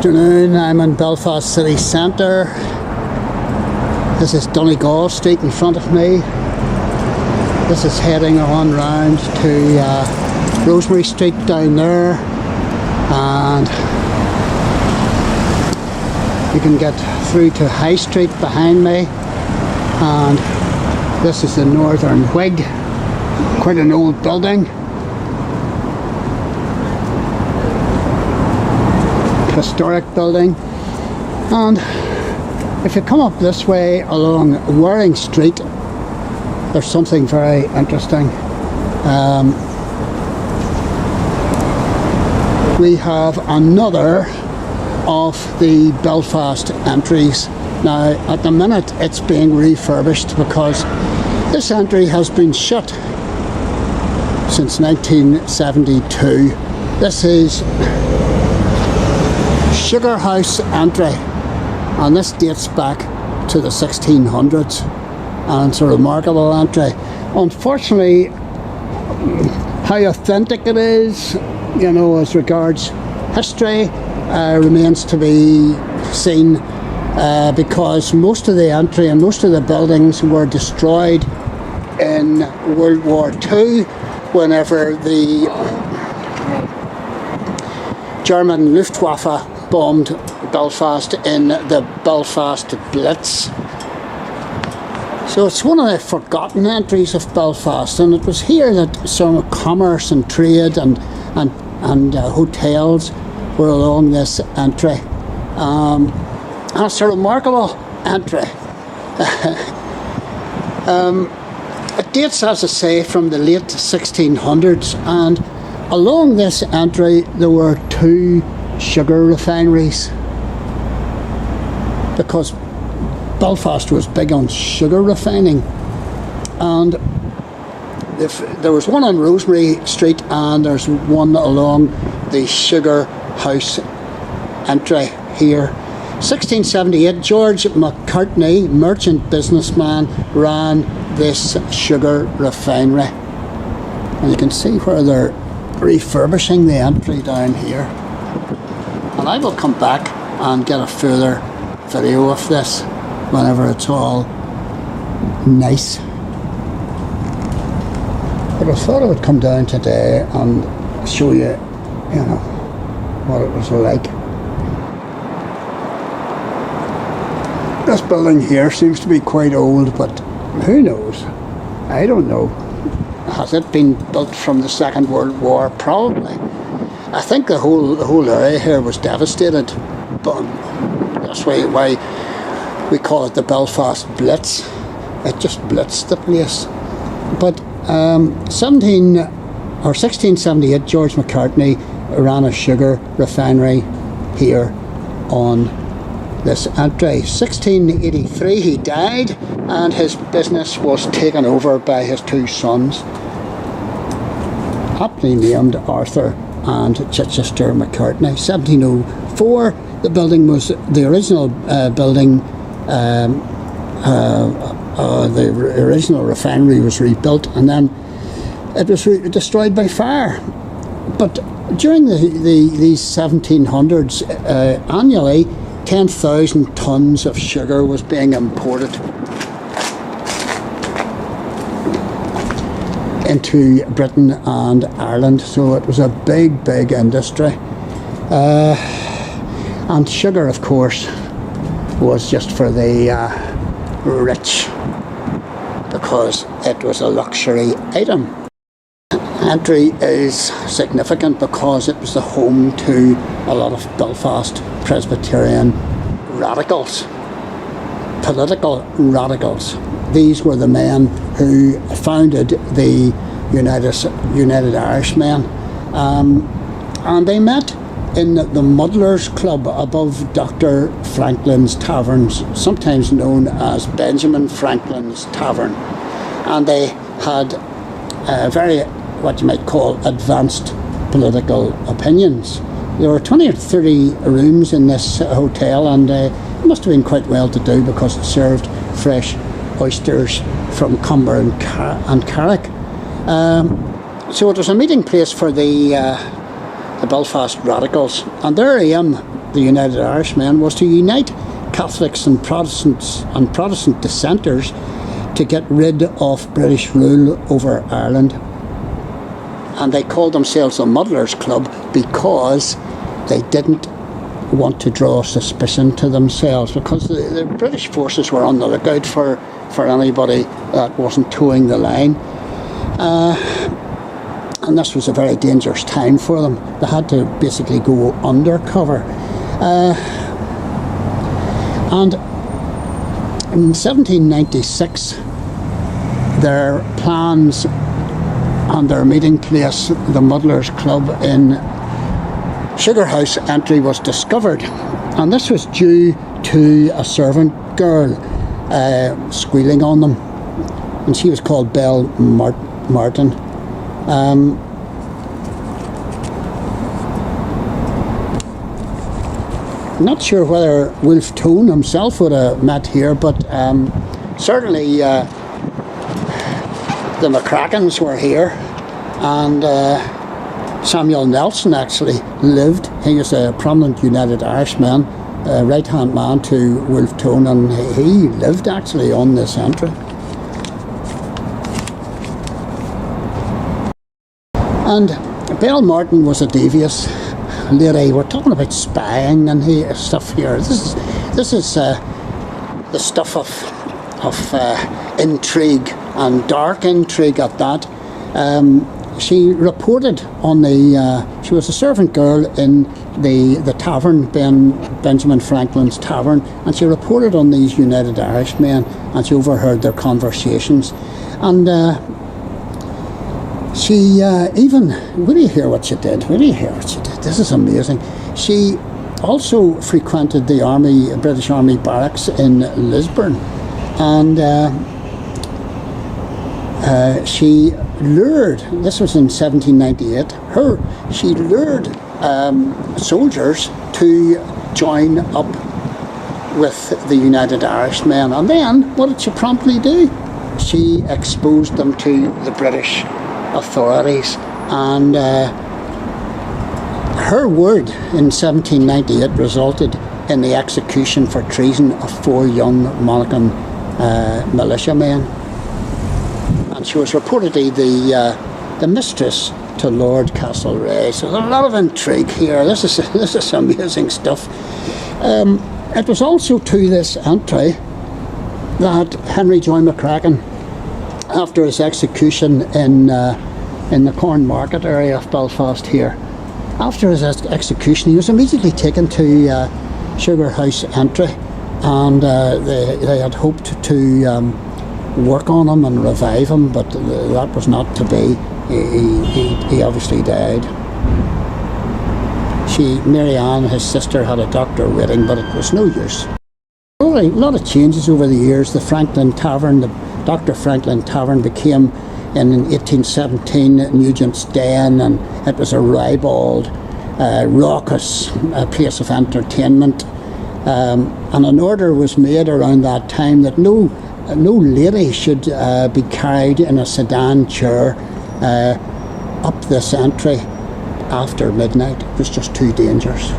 Good afternoon, I'm in Belfast city centre. This is Donegal Street in front of me. This is heading on round to Rosemary Street down there, and you can get through to High Street behind me, and this is the Northern Whig, quite an old building. Historic building. And if you come up this way along Waring Street, there's something very interesting. We have another of the Belfast Entries. Now at the minute it's being refurbished because this entry has been shut since 1972. This is Sugarhouse Entry, and this dates back to the 1600s, and it's a remarkable entry. Unfortunately, how authentic it is, you know, as regards history, remains to be seen, because most of the entry and most of the buildings were destroyed in World War II whenever the German Luftwaffe bombed Belfast in the Belfast Blitz. So it's one of the forgotten entries of Belfast, and it was here that some commerce and trade and hotels were along this entry. And it's a remarkable entry. It dates, as I say, from the late 1600s, and along this entry there were two sugar refineries, because Belfast was big on sugar refining. And there was one on Rosemary Street, and there's one along the Sugarhouse Entry here. 1678, George McCartney, merchant businessman, ran this sugar refinery, and you can see where they're refurbishing the entry down here. And I will come back and get a further video of this whenever it's all nice. But I thought I would come down today and show you, you know, what it was like. This building here seems to be quite old, but who knows? I don't know. Has it been built from the Second World War? Probably. I think the whole area here was devastated, but that's why we call it the Belfast Blitz. It just blitzed the place. But 1678, George McCartney ran a sugar refinery here on this entry. 1683 he died, and his business was taken over by his two sons, aptly named Arthur and Chichester McCartney. 1704, the building was the original building. The original refinery was rebuilt, and then it was destroyed by fire. But during these 1700s, annually 10,000 tons of sugar was being imported into Britain and Ireland, so it was a big industry. And sugar, of course, was just for the rich, because it was a luxury item. Entry is significant because it was the home to a lot of Belfast Presbyterian radicals, political radicals. These were the men who founded the United Irishmen, and they met in the Muddlers Club above Dr. Franklin's Taverns, sometimes known as Benjamin Franklin's Tavern, and they had very, what you might call, advanced political opinions. There were 20 or 30 rooms in this hotel, and it must have been quite well to do because it served fresh oysters from Cumber and Carrick. So it was a meeting place for the Belfast radicals, and their aim the United Irishmen was to unite Catholics and Protestant dissenters to get rid of British rule over Ireland. And they called themselves the Muddlers Club because they didn't want to draw suspicion to themselves, because the British forces were on the lookout for anybody that wasn't towing the line. And this was a very dangerous time for them. They had to basically go undercover. And in 1796, their plans and their meeting place, the Muddlers Club in Sugarhouse Entry, was discovered. And this was due to a servant girl squealing on them. And she was called Belle Martin. Not sure whether Wolfe Tone himself would have met here, but certainly the McCrackens were here, and Samuel Nelson actually lived. He was a prominent United Irishman, right-hand man to Wolfe Tone, and he lived actually on this entry. And Belle Martin was a devious lady. We're talking about spying and stuff here. This is the stuff of intrigue, and dark intrigue at that. She reported on she was a servant girl in the tavern, Benjamin Franklin's tavern, and she reported on these United Irishmen, and she overheard their conversations. And she even, will you hear what she did? Will you hear what she did? This is amazing. She also frequented the British Army barracks in Lisburn, and she lured, this was in 1798, she lured soldiers to join up with the United Irishmen. And then, what did she promptly do? She exposed them to the British authorities, and her word in 1798 resulted in the execution for treason of 4 young Monaghan militiamen. And she was reportedly the mistress to Lord Castlereagh. So there's a lot of intrigue here. This is amazing stuff. It was also to this entry that Henry Joy McCracken, after his execution in the Corn Market area of Belfast here, after his execution, he was immediately taken to Sugarhouse Entry, and they had hoped to work on him and revive him, but that was not to be. He obviously died. Mary Ann, his sister, had a doctor waiting, but it was no use. A lot of changes over the years. The Franklin Tavern, the Dr. Franklin Tavern, became in 1817 Nugent's Den, and it was a ribald, raucous place of entertainment. And an order was made around that time that no lady should be carried in a sedan chair up this entry after midnight. It was just too dangerous.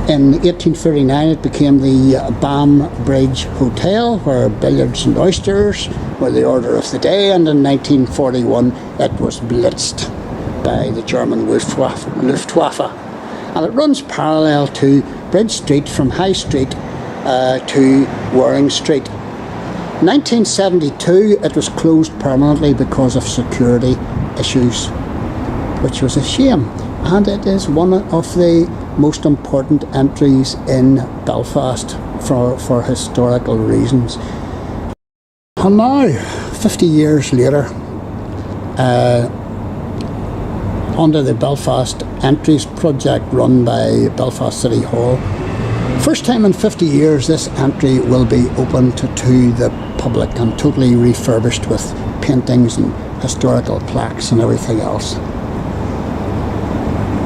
In 1839 it became the Bam Bridge Hotel, where billiards and oysters were the order of the day, and in 1941 it was blitzed by the German Luftwaffe. And it runs parallel to Bridge Street from High Street to Waring Street. 1972 it was closed permanently because of security issues, which was a shame, and it is one of the most important entries in Belfast for historical reasons. And now, 50 years later, under the Belfast Entries project run by Belfast City Hall, first time in 50 years this entry will be opened to the public and totally refurbished with paintings and historical plaques and everything else.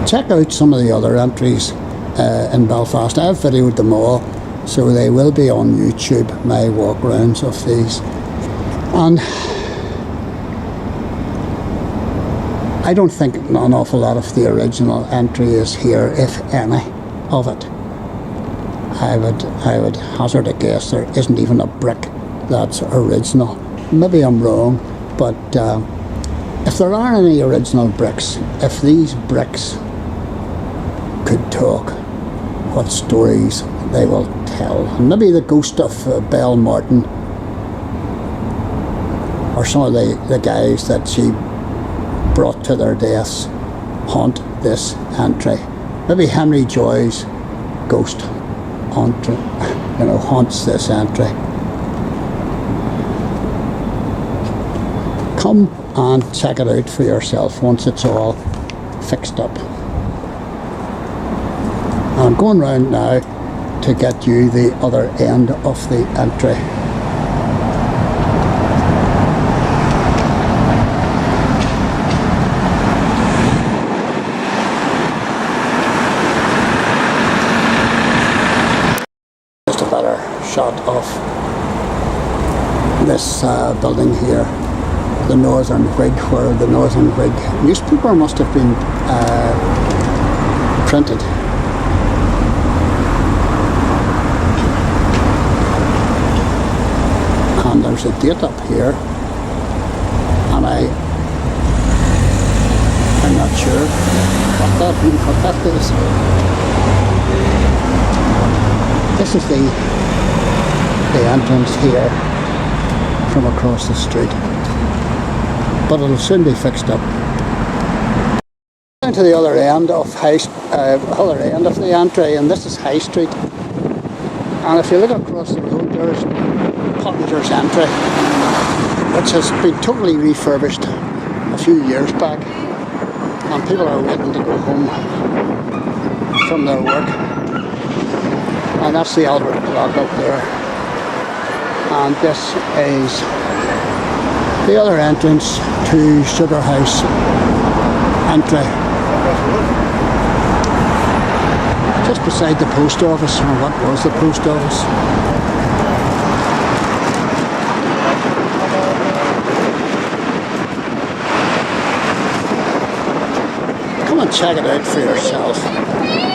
Check out some of the other entries in Belfast. I've videoed them all, so they will be on YouTube, my walk rounds of these. And I don't think an awful lot of the original entry is here, if any of it. I would hazard a guess there isn't even a brick that's original. Maybe I'm wrong, but if there are any original bricks, if these bricks could talk, what stories they will tell. And maybe the ghost of Belle Martin, or some of the guys that she brought to their deaths, haunt this entry. Maybe Henry Joy's ghost haunts this entry. Come and check it out for yourself once it's all fixed up. I'm going round now to get you the other end of the entry. Just a better shot of this building here, the Northern Whig, where the Northern Whig newspaper must have been printed. And there's a date up here, and I'm not sure what that is. This is the entrance here from across the street, but it'll soon be fixed up. Down to the other end of the entry, and this is High Street. And if you look across the road, there's Pottinger's Entry, which has been totally refurbished a few years back, and people are waiting to go home from their work. And that's the Albert clock up there, and this is the other entrance to Sugarhouse Entry, just beside the post office, or what was the post office. Come and check it out for yourself.